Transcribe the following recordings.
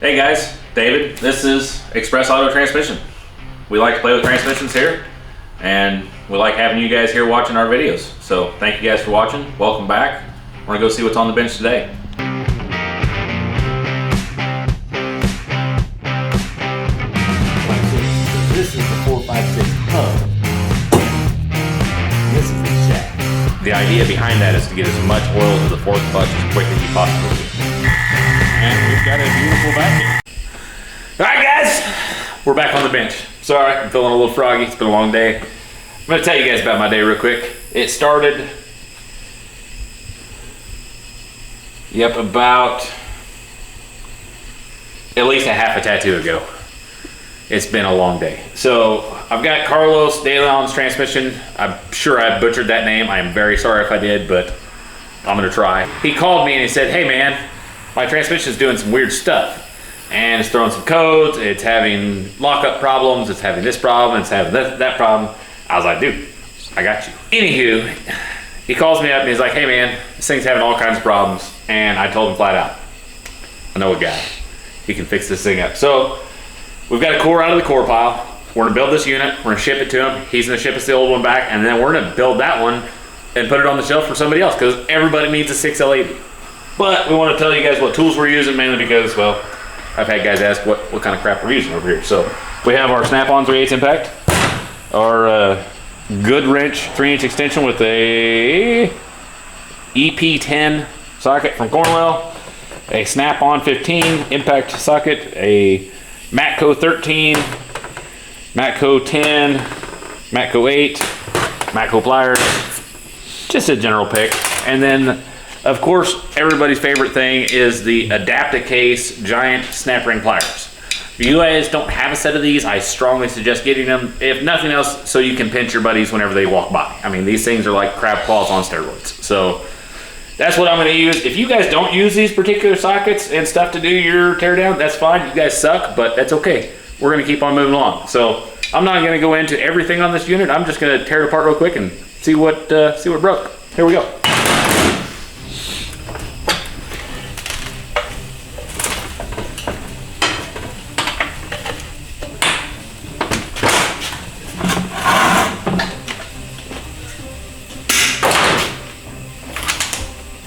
Hey guys, David. This is Express Auto Transmission. We like to play with transmissions here, and we like having you guys here watching our videos. So thank you guys for watching. Welcome back. We're gonna go see what's on the bench today. This is the 456 hub. This is the shaft. The idea behind that is to get as much oil to the fourth clutch as quick as you possibly can. And we've got a beautiful vacuum. All right, guys, we're back on the bench. Sorry, I'm feeling a little froggy. It's been a long day. I'm gonna tell you guys about my day real quick. It started, about at least a half a tattoo ago. It's been a long day. So I've got Carlos de Leon's transmission. I'm sure I butchered that name. I am very sorry if I did, but I'm gonna try. He called me and he said, hey man, my transmission is doing some weird stuff. And it's throwing some codes, it's having lockup problems, it's having this problem, it's having that problem. I was like, dude, I got you. Anywho, he calls me up and he's like, hey man, this thing's having all kinds of problems. And I told him flat out, I know a guy. He can fix this thing up. So we've got a core out of the core pile. We're gonna build this unit, we're gonna ship it to him. He's gonna ship us the old one back, and then we're gonna build that one and put it on the shelf for somebody else, because everybody needs a 6L80. But we want to tell you guys what tools we're using, mainly because, well, I've had guys ask what kind of crap we're using over here. So we have our snap-on 3/8 impact, our good wrench 3-inch extension with a EP10 socket from Cornwell, a snap-on 15 impact socket, a Matco 13, Matco 10, Matco 8, Matco pliers, just a general pick. And then, of course, everybody's favorite thing is the Adaptacase giant snap ring pliers. If you guys don't have a set of these, I strongly suggest getting them, if nothing else, so you can pinch your buddies whenever they walk by. I mean, these things are like crab claws on steroids. So that's what I'm gonna use. If you guys don't use these particular sockets and stuff to do your teardown, that's fine. You guys suck, but that's okay. We're gonna keep on moving along. So I'm not gonna go into everything on this unit. I'm just gonna tear it apart real quick and see what broke. Here we go.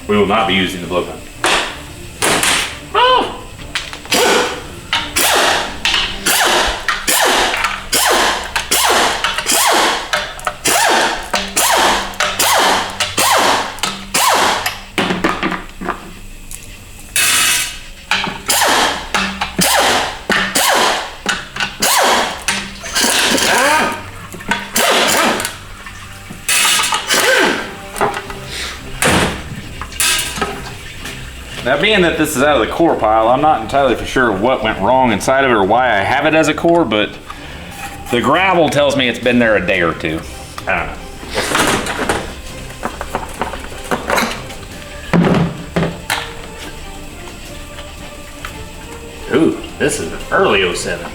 We will not be using the blowgun. Oh! Now, being that this is out of the core pile, I'm not entirely for sure what went wrong inside of it or why I have it as a core, but the gravel tells me it's been there a day or two. I don't know. Ooh, this is an early 07.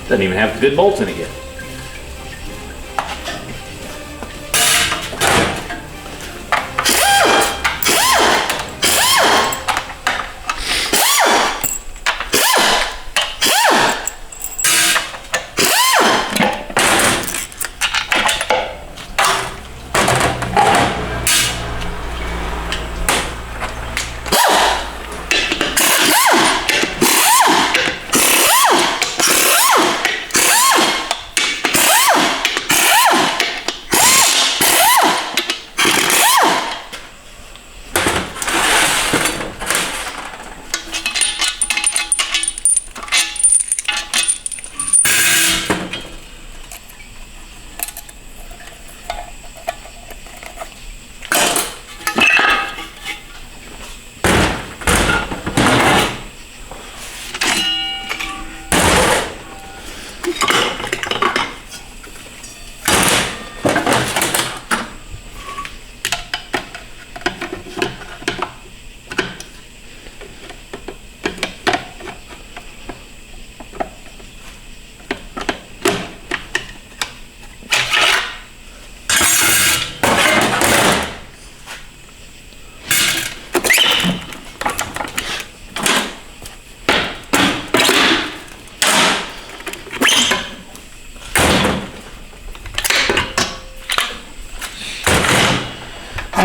Doesn't even have good bolts in it yet.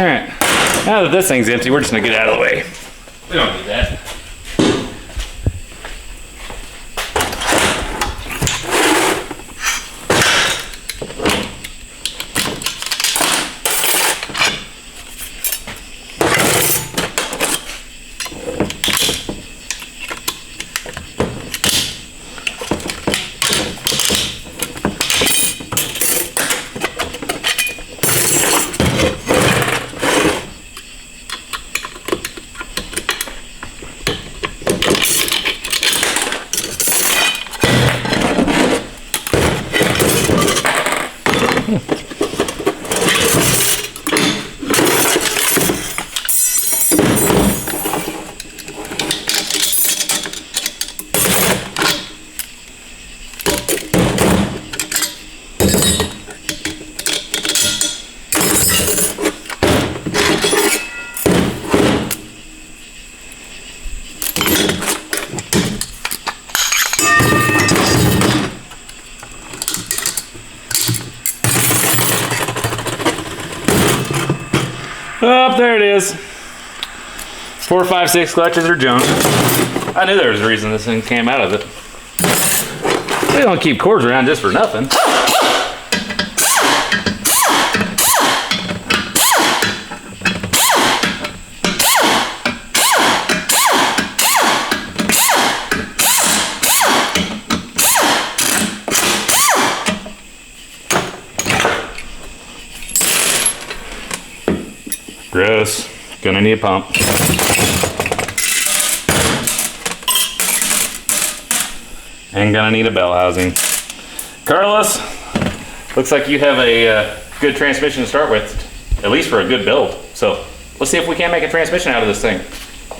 right, now that this thing's empty, we're just gonna get out of the way. We don't need that. Oh, there it is. 4, 5, 6 clutches are junk. I knew there was a reason this thing came out of it. We don't keep cords around just for nothing. Gross. Gonna need a pump. And gonna need a bell housing. Carlos, looks like you have a good transmission to start with, at least for a good build. So let's see if we can't make a transmission out of this thing.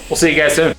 We'll see you guys soon.